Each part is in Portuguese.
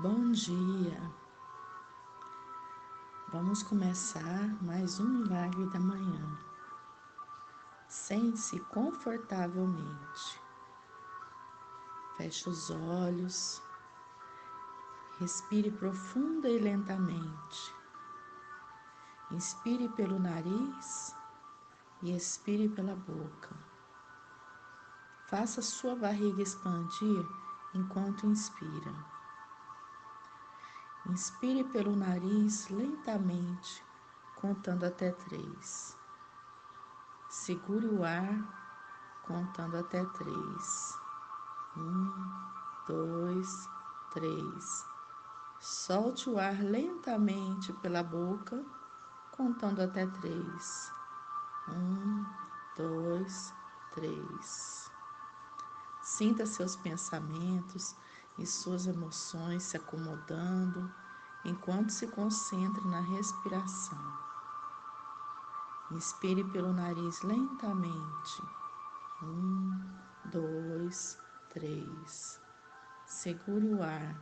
Bom dia! Vamos começar mais um milagre da manhã. Sente-se confortavelmente. Feche os olhos. Respire profunda e lentamente. Inspire pelo nariz e expire pela boca. Faça sua barriga expandir enquanto inspira. Inspire pelo nariz lentamente, contando até 3. Segure o ar, contando até 3. 2, 3. Solte o ar lentamente pela boca, contando até 3. 2, 3. Sinta seus pensamentos e suas emoções se acomodando enquanto se concentra na respiração. Inspire pelo nariz lentamente. 2, 3. Segure o ar.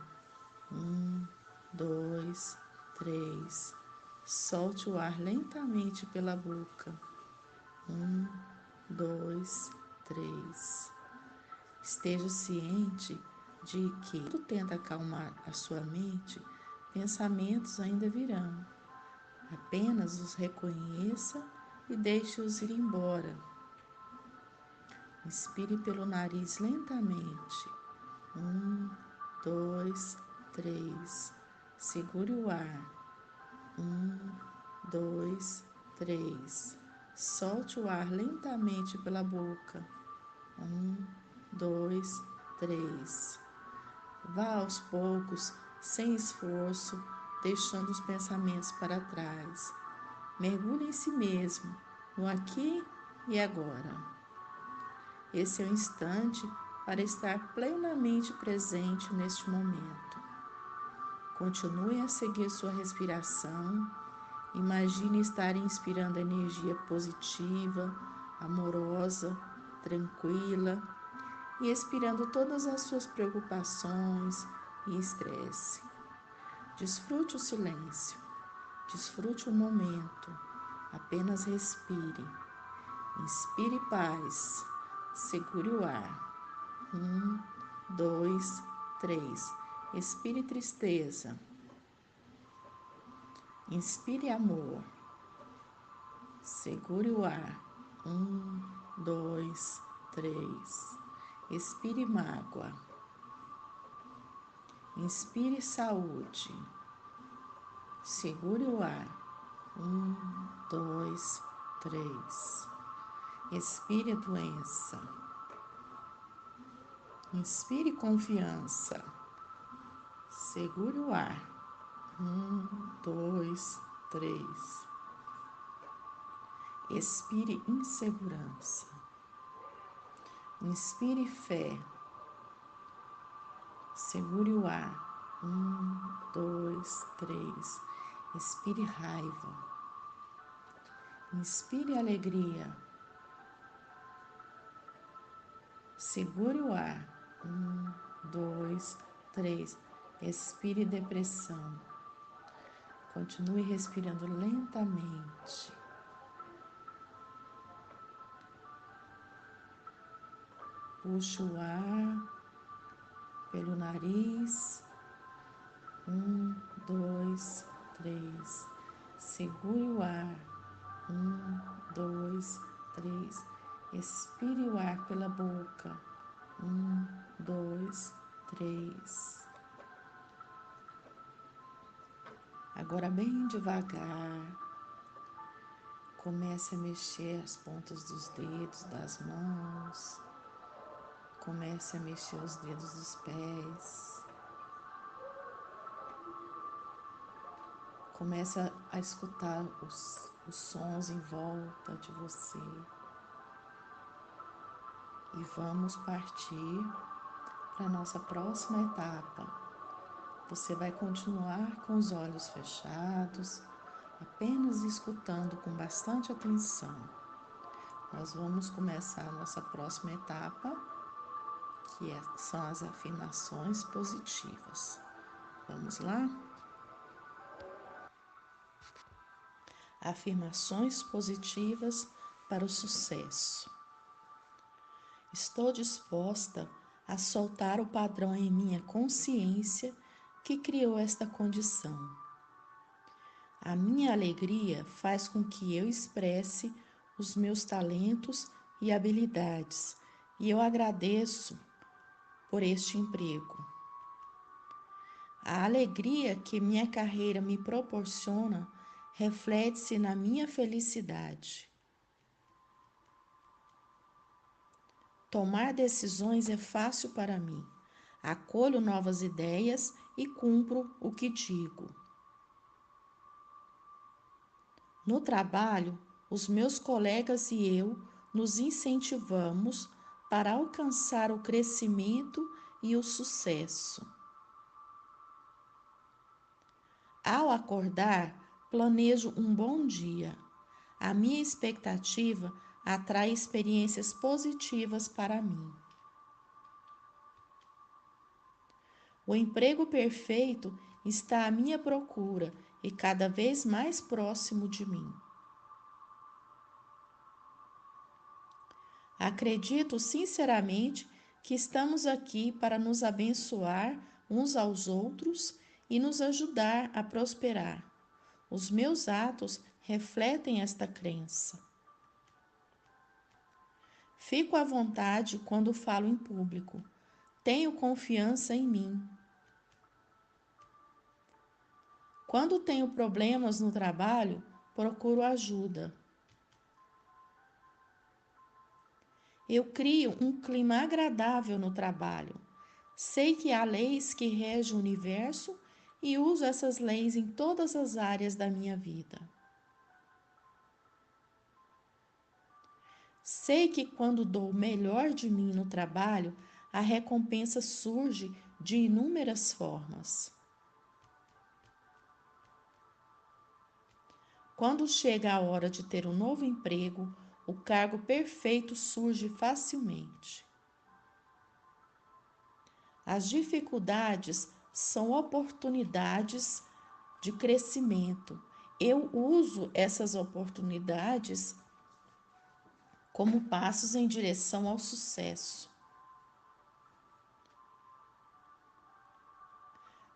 2, 3. Solte o ar lentamente pela boca. 2, 3. Esteja ciente de que, quando tenta acalmar a sua mente, pensamentos ainda virão. Apenas os reconheça e deixe-os ir embora. Inspire pelo nariz lentamente. 2, 3. Segure o ar. 2, 3. Solte o ar lentamente pela boca. 2, 3. Vá aos poucos, sem esforço, deixando os pensamentos para trás. Mergulhe em si mesmo, no aqui e agora. Esse é o instante para estar plenamente presente neste momento. Continue a seguir sua respiração. Imagine estar inspirando energia positiva, amorosa, tranquila e expirando todas as suas preocupações e estresse. Desfrute o silêncio, desfrute o momento, apenas respire. Inspire paz, segure o ar. 2, 3. Expire tristeza. Inspire amor. Segure o ar. 2, 3. Expire mágoa. Inspire saúde. Segure o ar. 2, 3. Expire doença. Inspire confiança. Segure o ar. 2, 3. Expire insegurança. Inspire fé. Segure o ar. 2, 3. Expire raiva. Inspire alegria. Segure o ar. 2, 3. Expire depressão. Continue respirando lentamente. Puxe o ar pelo nariz. 2, 3. Segure o ar. 2, 3. Expire o ar pela boca. 2, 3. Agora, bem devagar, comece a mexer as pontas dos dedos das mãos. Comece a mexer os dedos dos pés. Comece a escutar os sons em volta de você. E vamos partir para a nossa próxima etapa. Você vai continuar com os olhos fechados, apenas escutando com bastante atenção. Nós vamos começar a nossa próxima etapa, são as afirmações positivas. Vamos lá? Afirmações positivas para o sucesso. Estou disposta a soltar o padrão em minha consciência que criou esta condição. A minha alegria faz com que eu expresse os meus talentos e habilidades, e eu agradeço por este emprego. A alegria que minha carreira me proporciona reflete-se na minha felicidade. Tomar decisões é fácil para mim. Acolho novas ideias e cumpro o que digo. No trabalho, os meus colegas e eu nos incentivamos para alcançar o crescimento e o sucesso. Ao acordar, planejo um bom dia. A minha expectativa atrai experiências positivas para mim. O emprego perfeito está à minha procura e cada vez mais próximo de mim. Acredito sinceramente que estamos aqui para nos abençoar uns aos outros e nos ajudar a prosperar. Os meus atos refletem esta crença. Fico à vontade quando falo em público. Tenho confiança em mim. Quando tenho problemas no trabalho, procuro ajuda. Eu crio um clima agradável no trabalho. Sei que há leis que regem o universo e uso essas leis em todas as áreas da minha vida. Sei que quando dou o melhor de mim no trabalho, a recompensa surge de inúmeras formas. Quando chega a hora de ter um novo emprego, o cargo perfeito surge facilmente. As dificuldades são oportunidades de crescimento. Eu uso essas oportunidades como passos em direção ao sucesso.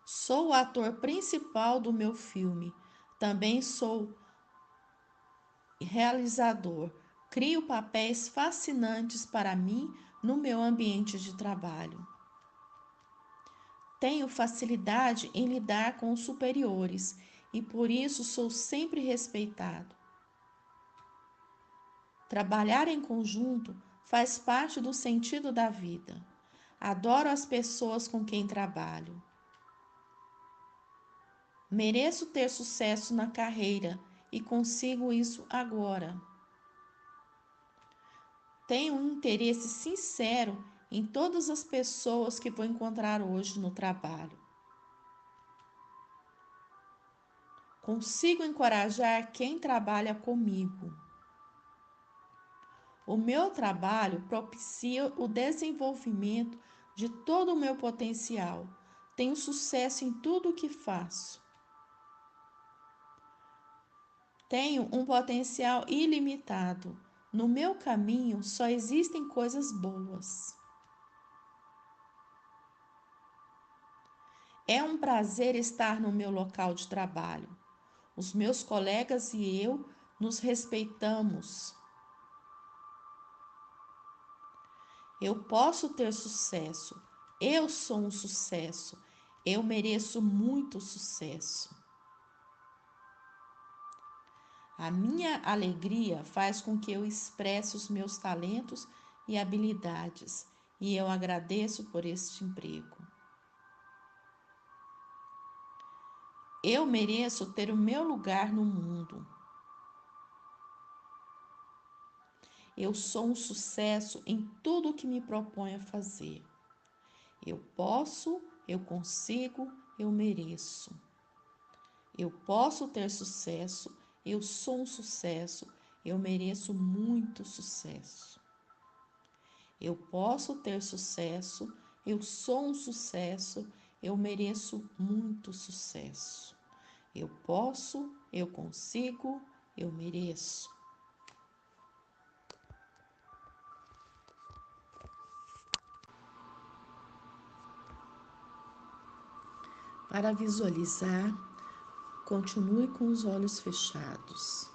Sou o ator principal do meu filme. Também sou realizador. Crio papéis fascinantes para mim no meu ambiente de trabalho. Tenho facilidade em lidar com os superiores e por isso sou sempre respeitado. Trabalhar em conjunto faz parte do sentido da vida. Adoro as pessoas com quem trabalho. Mereço ter sucesso na carreira e consigo isso agora. Tenho um interesse sincero em todas as pessoas que vou encontrar hoje no trabalho. Consigo encorajar quem trabalha comigo. O meu trabalho propicia o desenvolvimento de todo o meu potencial. Tenho sucesso em tudo o que faço. Tenho um potencial ilimitado. No meu caminho só existem coisas boas. É um prazer estar no meu local de trabalho. Os meus colegas e eu nos respeitamos. Eu posso ter sucesso. Eu sou um sucesso. Eu mereço muito sucesso. A minha alegria faz com que eu expresse os meus talentos e habilidades, e eu agradeço por este emprego. Eu mereço ter o meu lugar no mundo. Eu sou um sucesso em tudo o que me proponho a fazer. Eu posso, eu consigo, eu mereço. Eu posso ter sucesso, eu sou um sucesso, eu mereço muito sucesso. Eu posso ter sucesso, eu sou um sucesso, Eu mereço muito sucesso. Eu posso, eu consigo, eu mereço. Para visualizar, continue com os olhos fechados.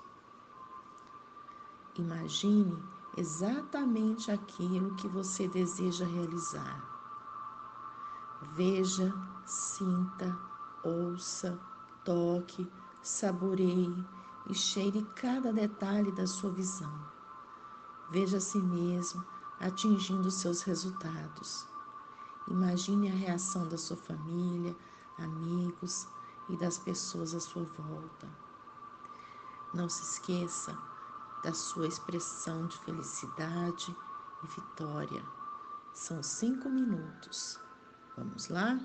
Imagine exatamente aquilo que você deseja realizar. Veja, sinta, ouça, toque, saboreie e cheire cada detalhe da sua visão. Veja a si mesmo atingindo seus resultados. Imagine a reação da sua família, amigos e das pessoas à sua volta. Não se esqueça da sua expressão de felicidade e vitória. São 5 minutos. Vamos lá?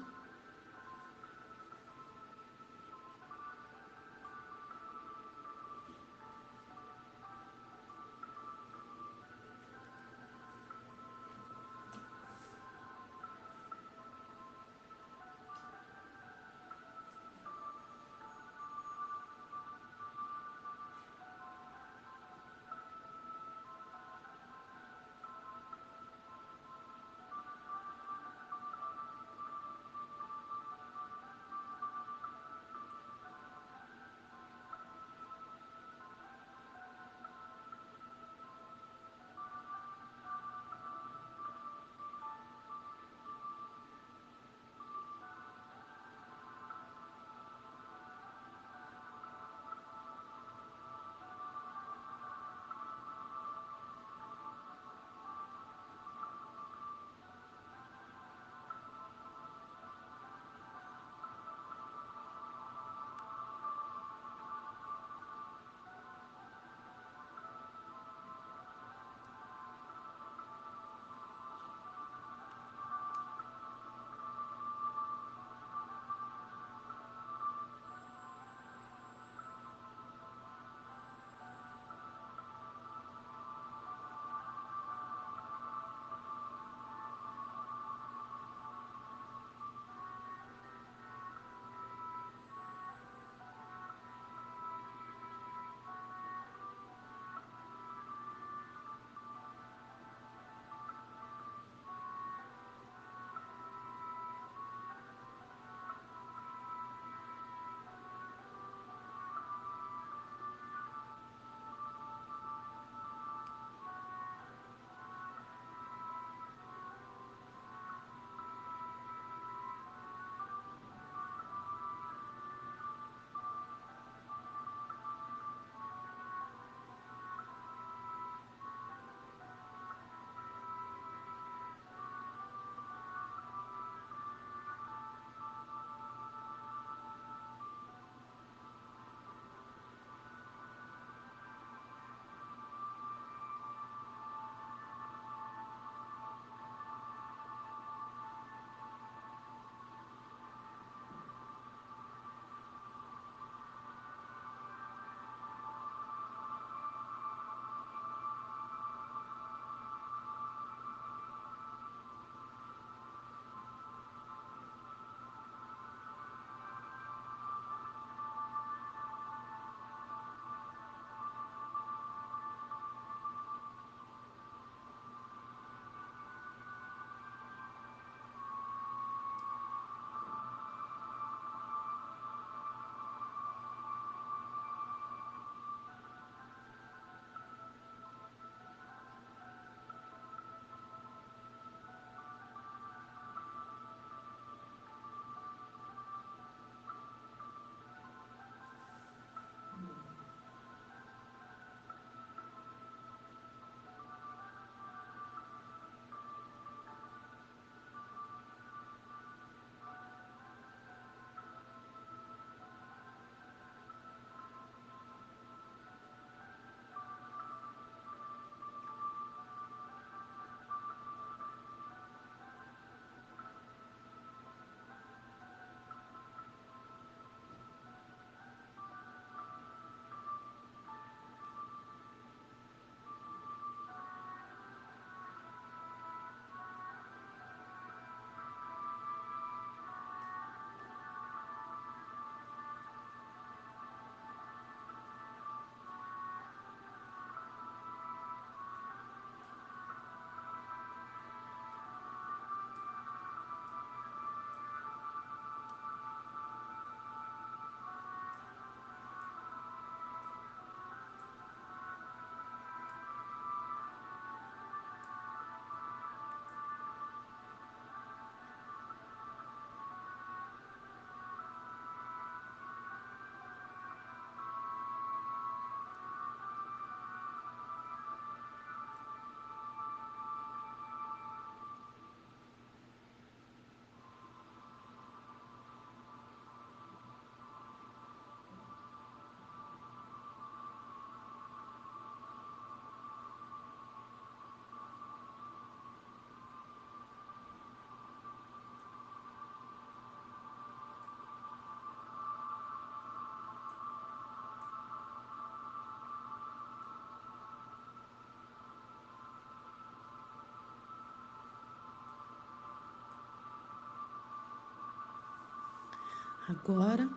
Agora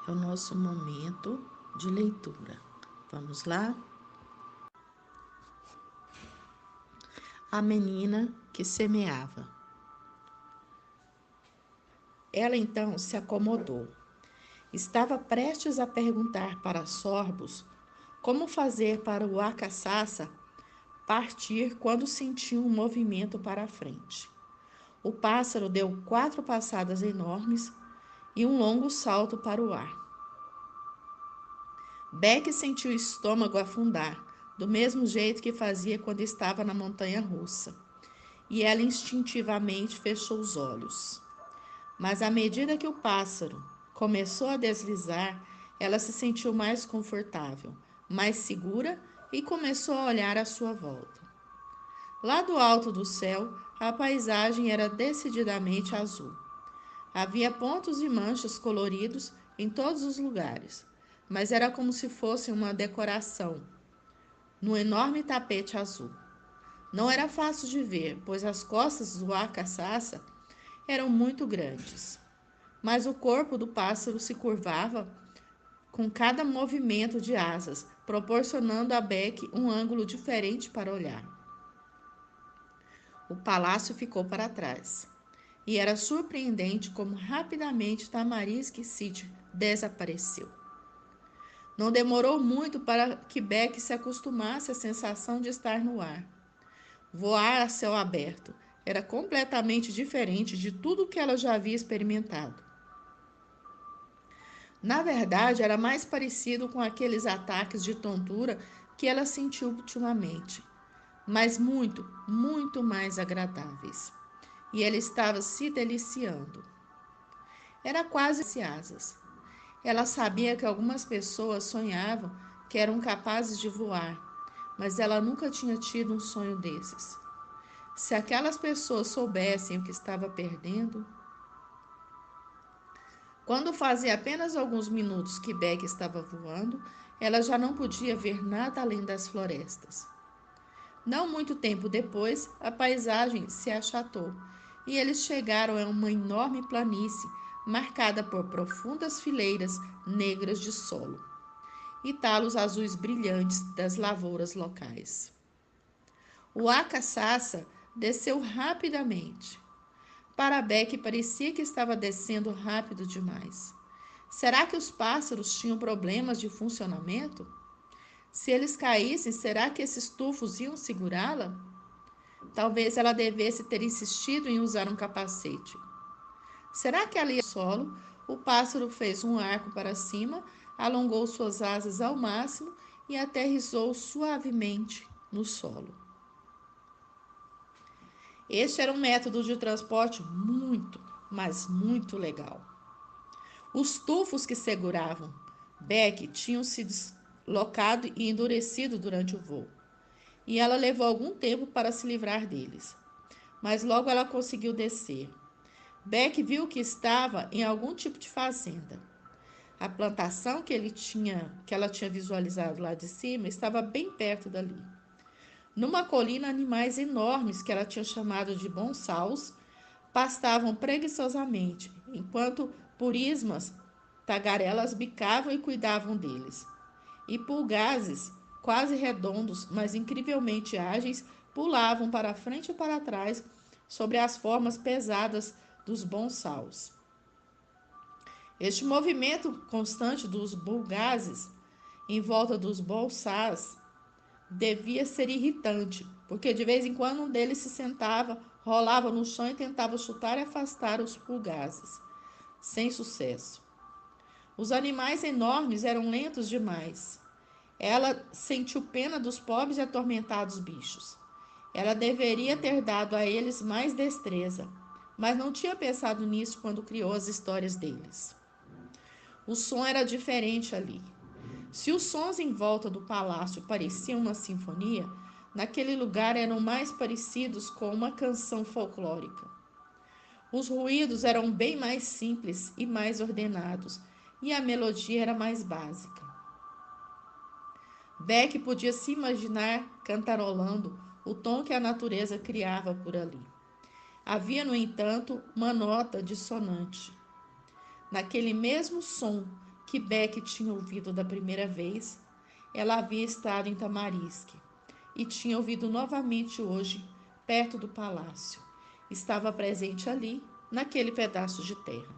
é o nosso momento de leitura. Vamos lá? A menina que semeava. Ela então se acomodou. Estava prestes a perguntar para Sorbos como fazer para o Acaçaça partir quando sentiu um movimento para a frente. O pássaro deu 4 passadas enormes e um longo salto para o ar. Beck sentiu o estômago afundar, do mesmo jeito que fazia quando estava na montanha-russa, e ela instintivamente fechou os olhos. Mas à medida que o pássaro começou a deslizar, ela se sentiu mais confortável, mais segura e começou a olhar à sua volta. Lá do alto do céu, a paisagem era decididamente azul. Havia pontos e manchas coloridos em todos os lugares, mas era como se fosse uma decoração no enorme tapete azul. Não era fácil de ver, pois as costas do Acaçaça eram muito grandes, mas o corpo do pássaro se curvava com cada movimento de asas, proporcionando a Beck um ângulo diferente para olhar. O palácio ficou para trás, e era surpreendente como rapidamente Tamarisk City desapareceu. Não demorou muito para que Beck se acostumasse à sensação de estar no ar. Voar a céu aberto era completamente diferente de tudo o que ela já havia experimentado. Na verdade, era mais parecido com aqueles ataques de tontura que ela sentiu ultimamente, mas muito, muito mais agradáveis. E ela estava se deliciando. Era quase asas. Ela sabia que algumas pessoas sonhavam que eram capazes de voar, mas ela nunca tinha tido um sonho desses. Se aquelas pessoas soubessem o que estava perdendo. Quando fazia apenas alguns minutos que Beck estava voando, ela já não podia ver nada além das florestas. Não muito tempo depois, a paisagem se achatou e eles chegaram a uma enorme planície marcada por profundas fileiras negras de solo e talos azuis brilhantes das lavouras locais. O Acaçaça desceu rapidamente. Para Beck parecia que estava descendo rápido demais. Será que os pássaros tinham problemas de funcionamento? Se eles caíssem, será que esses tufos iam segurá-la? Talvez ela devesse ter insistido em usar um capacete. Será que ali no solo, o pássaro fez um arco para cima, alongou suas asas ao máximo e aterrissou suavemente no solo. Este era um método de transporte muito, mas muito legal. Os tufos que seguravam Beck tinham se deslocado e endurecido durante o voo, e ela levou algum tempo para se livrar deles. Mas logo ela conseguiu descer. Beck viu que estava em algum tipo de fazenda. A plantação que ela tinha visualizado lá de cima estava bem perto dali. Numa colina, animais enormes que ela tinha chamado de bonsals pastavam preguiçosamente, enquanto purismas, tagarelas bicavam e cuidavam deles. E pulgazes, quase redondos, mas incrivelmente ágeis, pulavam para frente e para trás sobre as formas pesadas dos bonsals. Este movimento constante dos bulgazes em volta dos bonsais devia ser irritante, porque de vez em quando um deles se sentava, rolava no chão e tentava chutar e afastar os pulgazes, sem sucesso. Os animais enormes eram lentos demais. Ela sentiu pena dos pobres e atormentados bichos. Ela deveria ter dado a eles mais destreza, mas não tinha pensado nisso quando criou as histórias deles. O som era diferente ali. Se os sons em volta do palácio pareciam uma sinfonia, naquele lugar eram mais parecidos com uma canção folclórica. Os ruídos eram bem mais simples e mais ordenados, e a melodia era mais básica. Beck podia se imaginar cantarolando o tom que a natureza criava por ali. Havia, no entanto, uma nota dissonante. Naquele mesmo som que Beck tinha ouvido da primeira vez, ela havia estado em Tamarisque e tinha ouvido novamente hoje, perto do palácio. Estava presente ali, naquele pedaço de terra.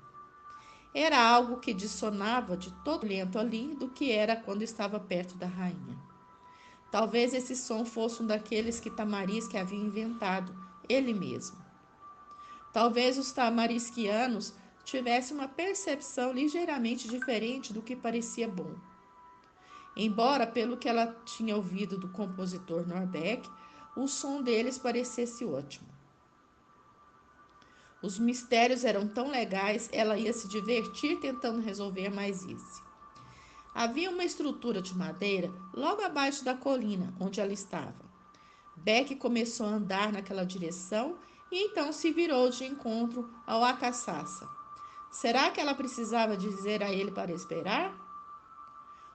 Era algo que dissonava de todo lento ali do que era quando estava perto da rainha. Talvez esse som fosse um daqueles que Tamarisque havia inventado, ele mesmo. Talvez os tamarisquianos tivessem uma percepção ligeiramente diferente do que parecia bom. Embora, pelo que ela tinha ouvido do compositor Norbeck, o som deles parecesse ótimo. Os mistérios eram tão legais, ela ia se divertir tentando resolver mais isso. Havia uma estrutura de madeira logo abaixo da colina onde ela estava. Beck começou a andar naquela direção e então se virou de encontro ao Acaçaça. Será que ela precisava dizer a ele para esperar?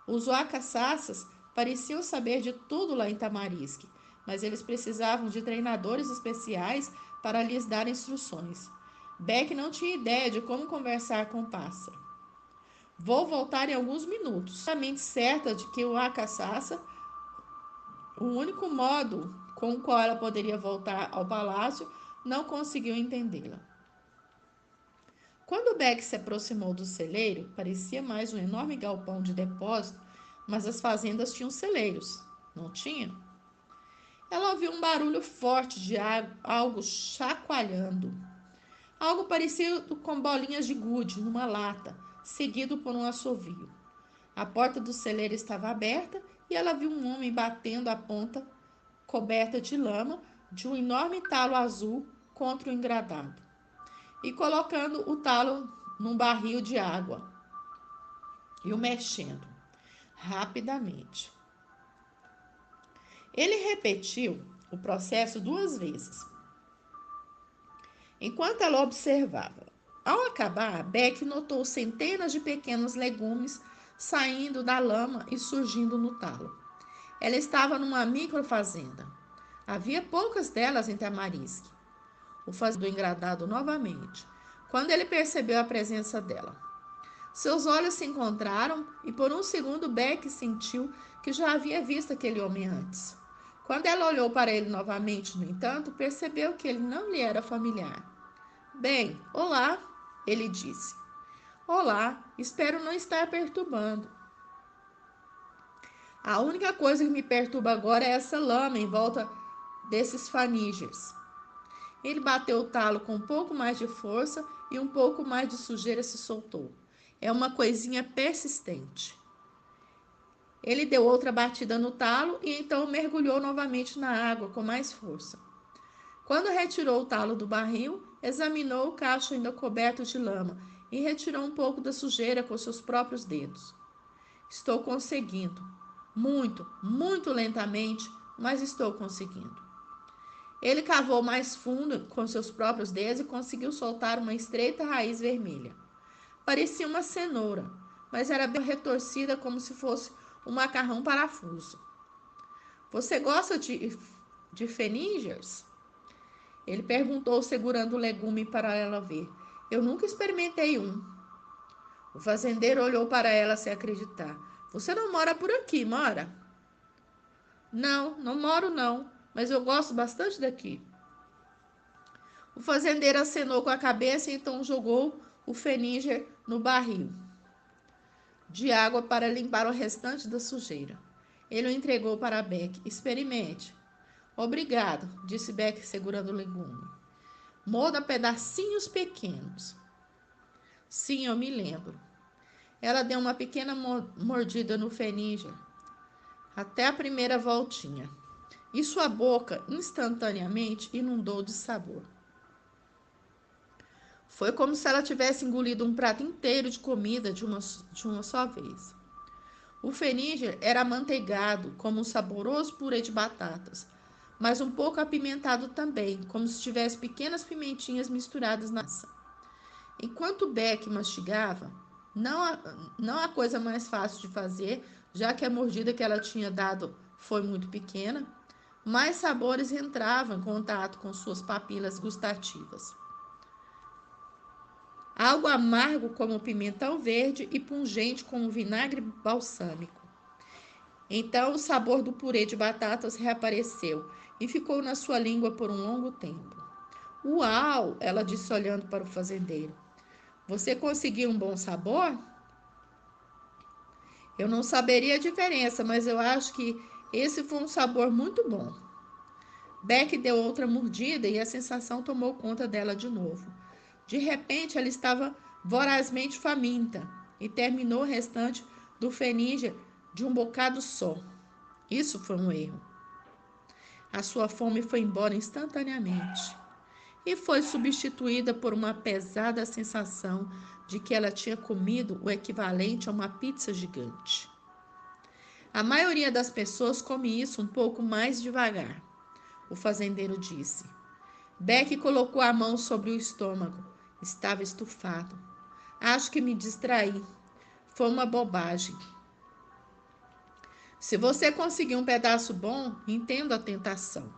Os Acaçaças pareciam saber de tudo lá em Tamarisque, mas eles precisavam de treinadores especiais para lhes dar instruções. Beck não tinha ideia de como conversar com o pássaro. Vou voltar em alguns minutos, somente certa de que o Acaçaça, o único modo com o qual ela poderia voltar ao palácio, não conseguiu entendê-la. Quando Beck se aproximou do celeiro, parecia mais um enorme galpão de depósito, mas as fazendas tinham celeiros, não tinham? Ela ouviu um barulho forte de algo chacoalhando. Algo parecido com bolinhas de gude numa lata, seguido por um assovio. A porta do celeiro estava aberta e ela viu um homem batendo a ponta coberta de lama de um enorme talo azul contra o engradado e colocando o talo num barril de água e o mexendo rapidamente. Ele repetiu o processo 2 vezes, enquanto ela observava. Ao acabar, Beck notou centenas de pequenos legumes saindo da lama e surgindo no talo. Ela estava numa microfazenda. Havia poucas delas em Tamarisque. O fazendeiro engradado novamente, quando ele percebeu a presença dela. Seus olhos se encontraram e por um segundo Beck sentiu que já havia visto aquele homem antes. Quando ela olhou para ele novamente, no entanto, percebeu que ele não lhe era familiar. Bem, olá, ele disse. Olá, espero não estar perturbando. A única coisa que me perturba agora é essa lama em volta desses fanígeres. Ele bateu o talo com um pouco mais de força e um pouco mais de sujeira se soltou. É uma coisinha persistente. Ele deu outra batida no talo e então mergulhou novamente na água com mais força. Quando retirou o talo do barril, examinou o cacho ainda coberto de lama e retirou um pouco da sujeira com seus próprios dedos. Estou conseguindo. Muito, muito lentamente, mas estou conseguindo. Ele cavou mais fundo com seus próprios dedos e conseguiu soltar uma estreita raiz vermelha. Parecia uma cenoura, mas era bem retorcida como se fosse um macarrão parafuso. Você gosta de feningers? Ele perguntou, segurando o legume para ela ver. Eu nunca experimentei um. O fazendeiro olhou para ela sem acreditar. Você não mora por aqui, mora? Não, não moro não, mas eu gosto bastante daqui. O fazendeiro acenou com a cabeça e então jogou o feninger no barril de água para limpar o restante da sujeira. Ele o entregou para Beck. Experimente. Obrigado, disse Beck, segurando o legume. Morda pedacinhos pequenos. Sim, eu me lembro. Ela deu uma pequena mordida no feninger, até a primeira voltinha, e sua boca instantaneamente inundou de sabor. Foi como se ela tivesse engolido um prato inteiro de comida de uma só vez. O feninger era amanteigado, como um saboroso purê de batatas, mas um pouco apimentado também, como se tivesse pequenas pimentinhas misturadas na massa. Enquanto Beck mastigava, não a coisa mais fácil de fazer, já que a mordida que ela tinha dado foi muito pequena, mais sabores entravam em contato com suas papilas gustativas. algo amargo como pimentão verde e pungente como vinagre balsâmico. Então o sabor do purê de batatas reapareceu e ficou na sua língua por um longo tempo. Uau! Ela disse olhando para o fazendeiro. Você conseguiu um bom sabor? Eu não saberia a diferença, mas eu acho que esse foi um sabor muito bom. Beck deu outra mordida e a sensação tomou conta dela de novo. De repente, ela estava vorazmente faminta e terminou o restante do feníger de um bocado só. Isso foi um erro. A sua fome foi embora instantaneamente e foi substituída por uma pesada sensação de que ela tinha comido o equivalente a uma pizza gigante. A maioria das pessoas come isso um pouco mais devagar, o fazendeiro disse. Beck colocou a mão sobre o estômago. Estava estufado. Acho que me distraí. Foi uma bobagem. Se você conseguir um pedaço bom, entendo a tentação.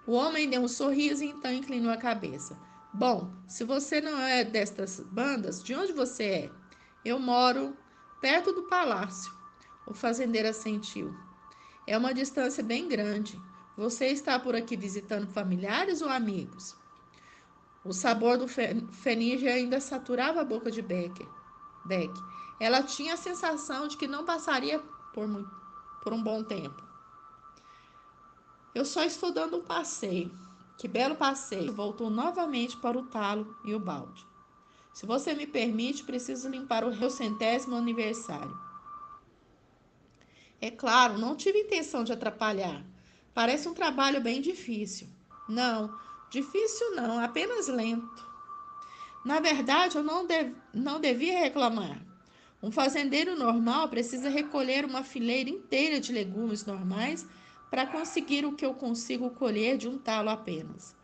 O homem deu um sorriso e então inclinou a cabeça. Bom, se você não é destas bandas, de onde você é? Eu moro perto do palácio. O fazendeiro assentiu. É uma distância bem grande. Você está por aqui visitando familiares ou amigos? O sabor do feníger ainda saturava a boca de Beck. Ela tinha a sensação de que não passaria por um bom tempo. Eu só estou dando um passeio. Que belo passeio. Voltou novamente para o talo e o balde. Se você me permite, preciso limpar o meu 100º aniversário. É claro, não tive intenção de atrapalhar. Parece um trabalho bem difícil. Não, difícil não, apenas lento. Na verdade, eu não devia reclamar. Um fazendeiro normal precisa recolher uma fileira inteira de legumes normais para conseguir o que eu consigo colher de um talo apenas.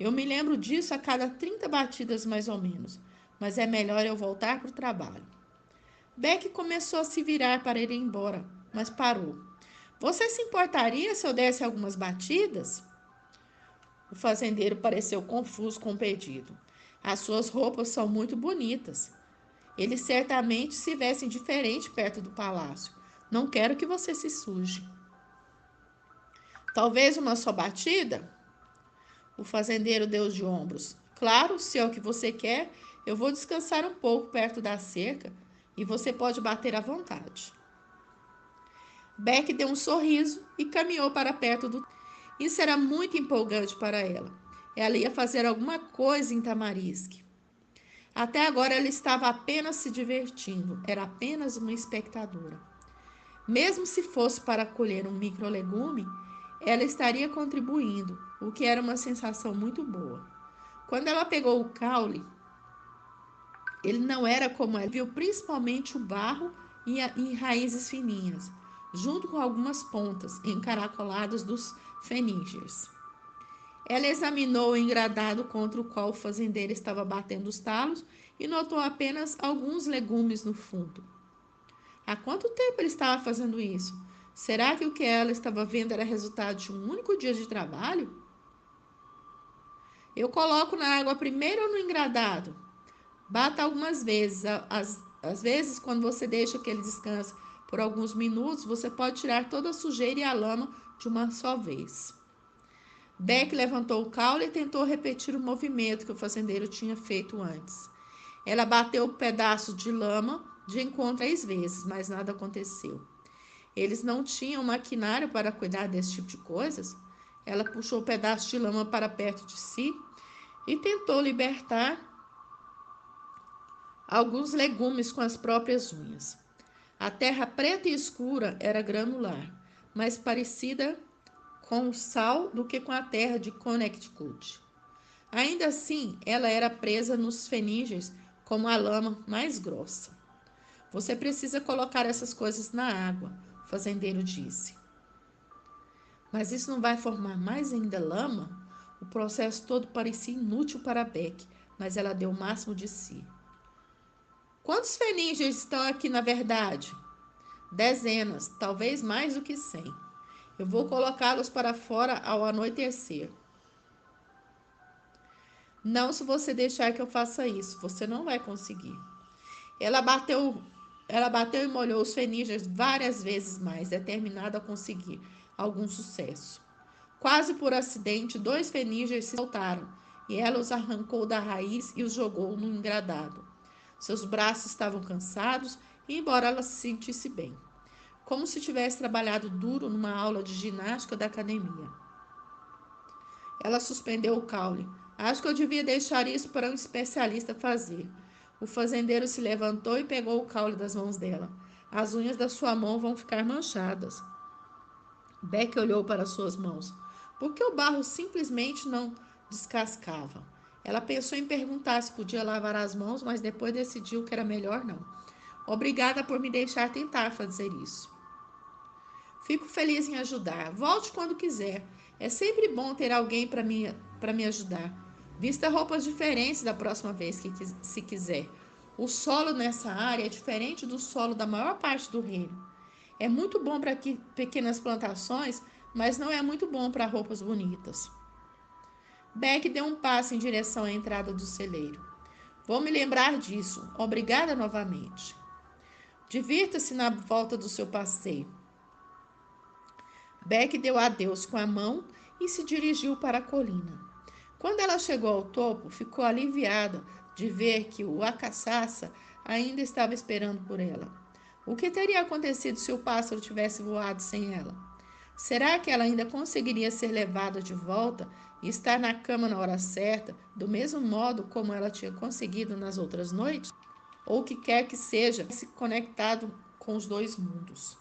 Eu me lembro disso a cada 30 batidas mais ou menos, mas é melhor eu voltar para o trabalho. Beck começou a se virar para ir embora, mas parou. Você se importaria se eu desse algumas batidas? O fazendeiro pareceu confuso com o pedido. As suas roupas são muito bonitas. Eles certamente se vestem diferente perto do palácio. Não quero que você se suje. Talvez uma só batida? O fazendeiro deu de ombros. Claro, se é o que você quer, eu vou descansar um pouco perto da cerca e você pode bater à vontade. Beck deu um sorriso e caminhou para perto do. Isso era muito empolgante para ela. Ela ia fazer alguma coisa em Tamarisk. Até agora ela estava apenas se divertindo, era apenas uma espectadora. Mesmo se fosse para colher um microlegume, ela estaria contribuindo, o que era uma sensação muito boa. Quando ela pegou o caule, ele não era como ela viu, principalmente o barro e raízes fininhas, junto com algumas pontas encaracoladas dos fenígeres. Ela examinou o engradado contra o qual o fazendeiro estava batendo os talos e notou apenas alguns legumes no fundo. Há quanto tempo ele estava fazendo isso? Será que o que ela estava vendo era resultado de um único dia de trabalho? Eu coloco na água primeiro ou no engradado? Bata algumas vezes. Às vezes, quando você deixa que ele descanse por alguns minutos, você pode tirar toda a sujeira e a lama de uma só vez. Beck levantou o caule e tentou repetir o movimento que o fazendeiro tinha feito antes. Ela bateu pedaços de lama de encontro 3 vezes, mas nada aconteceu. Eles não tinham maquinário para cuidar desse tipo de coisas. Ela puxou o pedaço de lama para perto de si e tentou libertar alguns legumes com as próprias unhas. A terra preta e escura era granular, mais parecida com o sal do que com a terra de Connecticut. Ainda assim, ela era presa nos fenígeres como a lama mais grossa. Você precisa colocar essas coisas na água, o fazendeiro disse. Mas isso não vai formar mais ainda lama? O processo todo parecia inútil para Beck, mas ela deu o máximo de si. Quantos fenígeres estão aqui na verdade? Dezenas, talvez mais do que 100. Eu vou colocá-los para fora ao anoitecer. Não se você deixar que eu faça isso, você não vai conseguir. Ela bateu, ela bateu e molhou os fenígeos várias vezes mais, determinada a conseguir algum sucesso. Quase por acidente, 2 fenígeos se soltaram, e ela os arrancou da raiz e os jogou no engradado. Seus braços estavam cansados, embora ela se sentisse bem, como se tivesse trabalhado duro numa aula de ginástica da academia. Ela suspendeu o caule. Acho que eu devia deixar isso para um especialista fazer. O fazendeiro se levantou e pegou o caule das mãos dela. As unhas da sua mão vão ficar manchadas. Beck olhou para suas mãos. Por que o barro simplesmente não descascava? Ela pensou em perguntar se podia lavar as mãos, mas depois decidiu que era melhor não. Obrigada por me deixar tentar fazer isso. Fico feliz em ajudar. Volte quando quiser. É sempre bom ter alguém para me ajudar. Vista roupas diferentes da próxima vez que se quiser. O solo nessa área é diferente do solo da maior parte do reino. É muito bom para pequenas plantações, mas não é muito bom para roupas bonitas. Beck deu um passo em direção à entrada do celeiro. Vou me lembrar disso. Obrigada novamente. Divirta-se na volta do seu passeio. Beck deu adeus com a mão e se dirigiu para a colina. Quando ela chegou ao topo, ficou aliviada de ver que o Acaçaça ainda estava esperando por ela. O que teria acontecido se o pássaro tivesse voado sem ela? Será que ela ainda conseguiria ser levada de volta e estar na cama na hora certa, do mesmo modo como ela tinha conseguido nas outras noites? Ou o que quer que seja, se conectado com os dois mundos.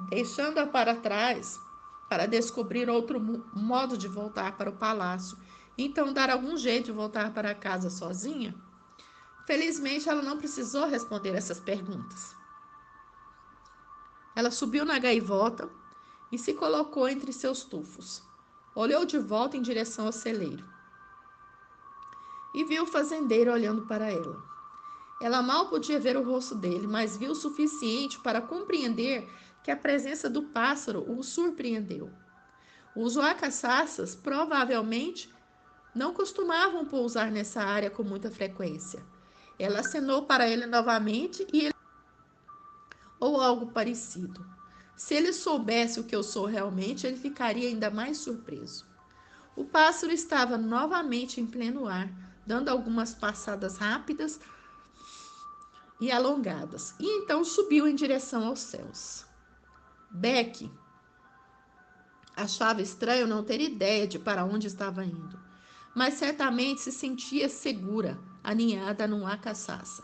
Deixando-a para trás para descobrir outro modo de voltar para o palácio, então dar algum jeito de voltar para casa sozinha? Felizmente, ela não precisou responder essas perguntas. Ela subiu na gaivota e se colocou entre seus tufos. Olhou de volta em direção ao celeiro e viu o fazendeiro olhando para ela. Ela mal podia ver o rosto dele, mas viu o suficiente para compreender que a presença do pássaro o surpreendeu. Os uacaçaças provavelmente não costumavam pousar nessa área com muita frequência. Ela acenou para ele novamente e ele ou algo parecido. Se ele soubesse o que eu sou realmente, ele ficaria ainda mais surpreso. O pássaro estava novamente em pleno ar, dando algumas passadas rápidas e alongadas, e então subiu em direção aos céus. Beck achava estranho não ter ideia de para onde estava indo, mas certamente se sentia segura, aninhada num acaçaça.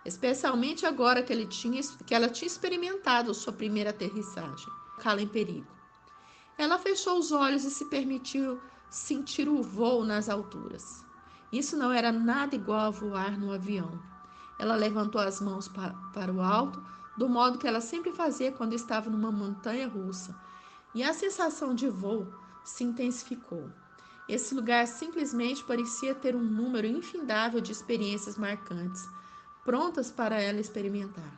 Especialmente agora que ela tinha experimentado sua primeira aterrissagem, colocá-la em perigo. Ela fechou os olhos e se permitiu sentir o voo nas alturas. Isso não era nada igual a voar no avião. Ela levantou as mãos para o alto, do modo que ela sempre fazia quando estava numa montanha russa, e a sensação de voo se intensificou. Esse lugar simplesmente parecia ter um número infindável de experiências marcantes, prontas para ela experimentar.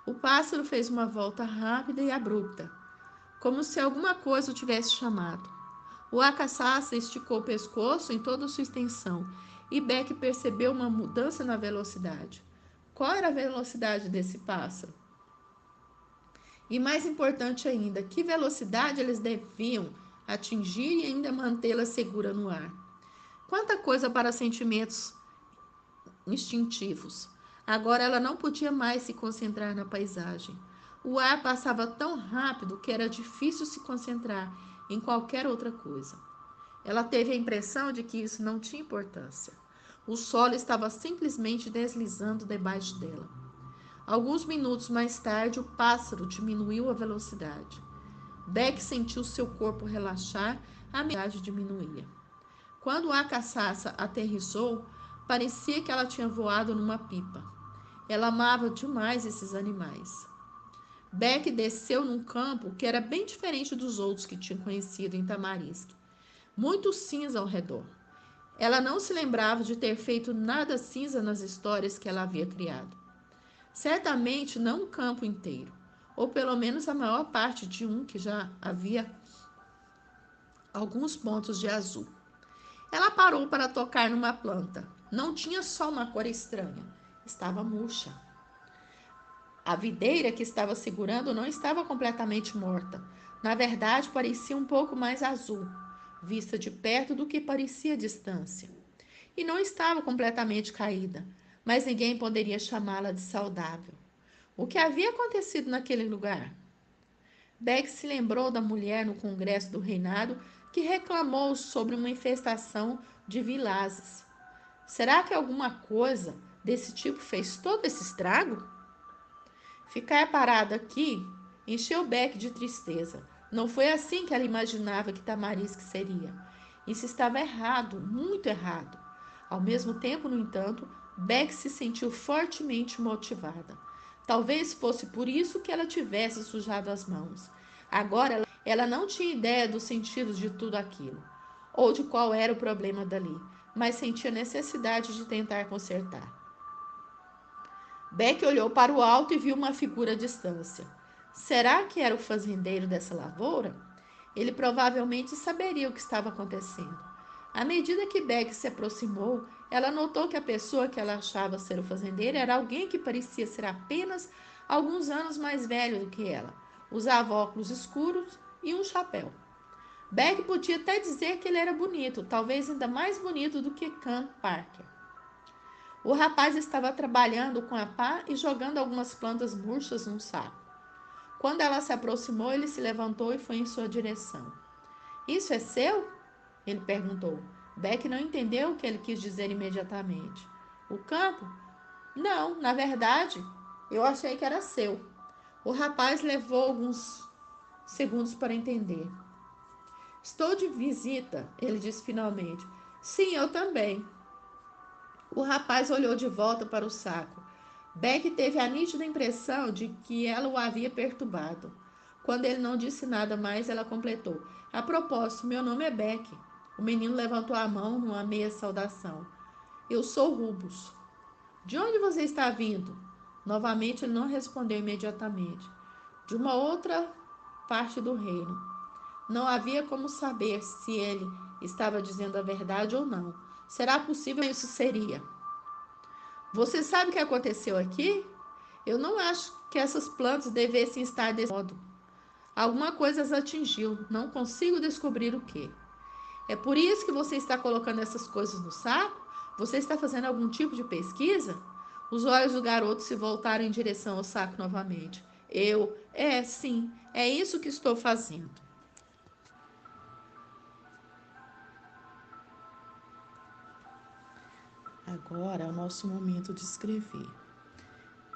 O pássaro fez uma volta rápida e abrupta, como se alguma coisa o tivesse chamado. O acaçaça esticou o pescoço em toda a sua extensão e Beck percebeu uma mudança na velocidade. Qual era a velocidade desse pássaro? E mais importante ainda, que velocidade eles deviam atingir e ainda mantê-la segura no ar? Quanta coisa para sentimentos instintivos. Agora ela não podia mais se concentrar na paisagem. O ar passava tão rápido que era difícil se concentrar em qualquer outra coisa. Ela teve a impressão de que isso não tinha importância. O solo estava simplesmente deslizando debaixo dela. Alguns minutos mais tarde, o pássaro diminuiu a velocidade. Beck sentiu seu corpo relaxar, a velocidade diminuía. Quando a caçaça aterrissou, parecia que ela tinha voado numa pipa. Ela amava demais esses animais. Beck desceu num campo que era bem diferente dos outros que tinha conhecido em Tamarisk. Muito cinza ao redor. Ela não se lembrava de ter feito nada cinza nas histórias que ela havia criado. Certamente não um campo inteiro, ou pelo menos a maior parte de um que já havia alguns pontos de azul. Ela parou para tocar numa planta. Não tinha só uma cor estranha, estava murcha. A videira que estava segurando não estava completamente morta. Na verdade, parecia um pouco mais azul, vista de perto do que parecia à distância. E não estava completamente caída, mas ninguém poderia chamá-la de saudável. O que havia acontecido naquele lugar? Beck se lembrou da mulher no Congresso do Reinado que reclamou sobre uma infestação de vilazes. Será que alguma coisa desse tipo fez todo esse estrago? Ficar parada aqui encheu Beck de tristeza. Não foi assim que ela imaginava que Tamarisque seria. Isso estava errado, muito errado. Ao mesmo tempo, no entanto, Beck se sentiu fortemente motivada. Talvez fosse por isso que ela tivesse sujado as mãos. Agora, ela não tinha ideia dos sentidos de tudo aquilo, ou de qual era o problema dali, mas sentia necessidade de tentar consertar. Beck olhou para o alto e viu uma figura à distância. Será que era o fazendeiro dessa lavoura? Ele provavelmente saberia o que estava acontecendo. À medida que Beck se aproximou, ela notou que a pessoa que ela achava ser o fazendeiro era alguém que parecia ser apenas alguns anos mais velho do que ela. Usava óculos escuros e um chapéu. Beck podia até dizer que ele era bonito, talvez ainda mais bonito do que Can Parker. O rapaz estava trabalhando com a pá e jogando algumas plantas murchas num saco. Quando ela se aproximou, ele se levantou e foi em sua direção. Isso é seu? Ele perguntou. Beck não entendeu o que ele quis dizer imediatamente. O campo? Não, na verdade, eu achei que era seu. O rapaz levou alguns segundos para entender. Estou de visita, ele disse finalmente. Sim, eu também. O rapaz olhou de volta para o saco. Beck teve a nítida impressão de que ela o havia perturbado. Quando ele não disse nada mais, ela completou. A propósito, meu nome é Beck. O menino levantou a mão numa meia saudação. Eu sou Rubus. De onde você está vindo? Novamente, ele não respondeu imediatamente. De uma outra parte do reino. Não havia como saber se ele estava dizendo a verdade ou não. Será possível que isso seria? Você sabe o que aconteceu aqui? Eu não acho que essas plantas devessem estar desse modo. Alguma coisa as atingiu, não consigo descobrir o que. É por isso que você está colocando essas coisas no saco? Você está fazendo algum tipo de pesquisa? Os olhos do garoto se voltaram em direção ao saco novamente. Sim, é isso que estou fazendo. Agora é o nosso momento de escrever.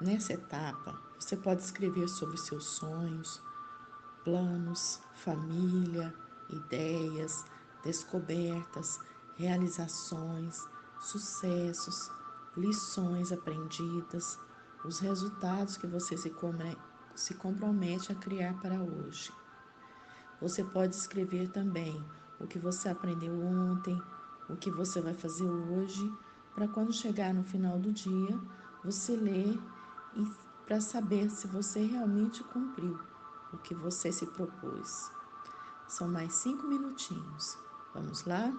Nessa etapa, você pode escrever sobre seus sonhos, planos, família, ideias, descobertas, realizações, sucessos, lições aprendidas, os resultados que você se compromete a criar para hoje. Você pode escrever também o que você aprendeu ontem, o que você vai fazer hoje, para quando chegar no final do dia, você ler e para saber se você realmente cumpriu o que você se propôs. São mais 5 minutinhos. Vamos lá?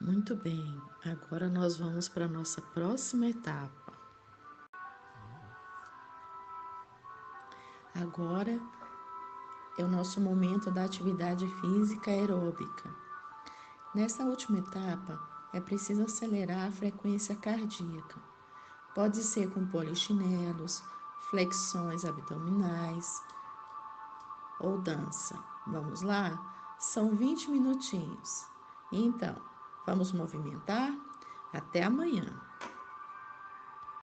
Muito bem, agora nós vamos para a nossa próxima etapa. Agora é o nosso momento da atividade física aeróbica. Nessa última etapa, é preciso acelerar a frequência cardíaca. Pode ser com polichinelos, flexões abdominais ou dança. Vamos lá? São 20 minutinhos. Então, vamos movimentar? Até amanhã!